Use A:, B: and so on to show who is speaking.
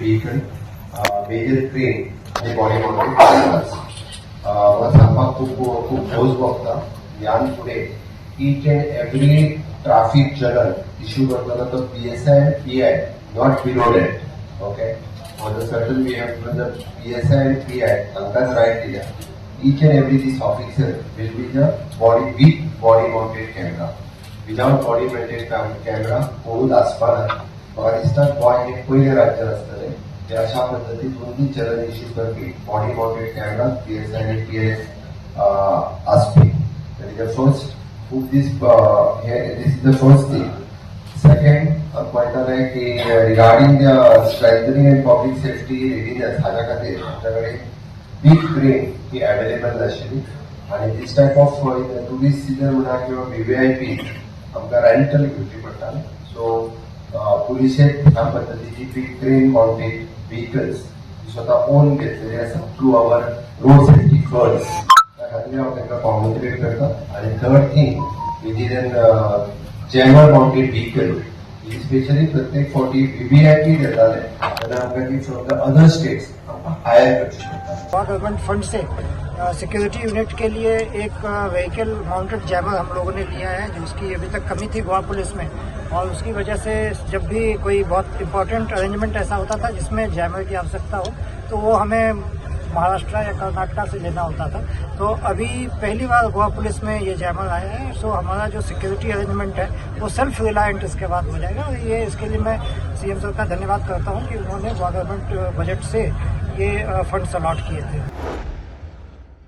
A: vehicle, major crane आणि body mounted cameras. मला सांगपाक खूप ठोस बघता यान पुढे each and every traffic journal issue करताना तो PSI and PI not below that. Okay. On the certain we have given the PSI and PI तांकां right दिल्या. Each and every this officer will be the body mounted camera. Without body mounted camera कोणूच आसपाना. म्हाका दिसता गोंय हे पयले राज्य आसतलें जे अशा पद्दतीन दोन्ही चलन इश्यू करपी बॉडी माउंटेड कॅमेरा PSI आणि PI आसपी. That is the first. This is the first thing. Second, point आहे की regarding the strengthening and public safety readiness हाच्या खातीर आमच्याकडे बिग क्रेन ही अवेलेबल आशिल्ली आणि दिस टायप ऑफ टुरिस्ट सिजन म्हणा किंवा VVIP आमकां रेंटल घेवची पडटाली. सो पुलिशे ह्या पद्दतीची बिग क्रेन माउंटेड व्हेकल्स स्वतः ओन घेतलेले आसा थ्रू आवर रोड सेफ्टी फर्स. त्या खातीर हांव तांकां कॉंग्रॅच्युलेट करता. आणि third thing we did an jammer mounted vehicle specially प्रत्येक फावटी VVIP घेताले तेन्ना आमकां ती फ्रॉम द अदर स्टेट्स आमकां हायर करची पडटा.
B: गवर्नमेंट फंड से सिक्योरिटी यूनिट के लिए एक व्हीकल माउंटेड जैमर हम लोगों ने लिया है, जिसकी अभी तक कमी थी गोवा पुलिस में, और उसकी वजह से जब भी कोई बहुत इंपॉर्टेंट अरेंजमेंट ऐसा होता था जिसमें जैमर की आवश्यकता हो तो वो हमें महाराष्ट्र या कर्नाटका से लेना होता था. तो अभी पहली बार गोवा पुलिस में ये जैमर आया है. सो हमारा जो सिक्योरिटी अरेंजमेंट है वो सेल्फ रिलायंट इसके बाद हो जाएगा. और ये इसके लिए मैं CM सर का धन्यवाद करता हूँ कि उन्होंने गवर्नमेंट बजट से ये फंड्स अलॉट किए थे.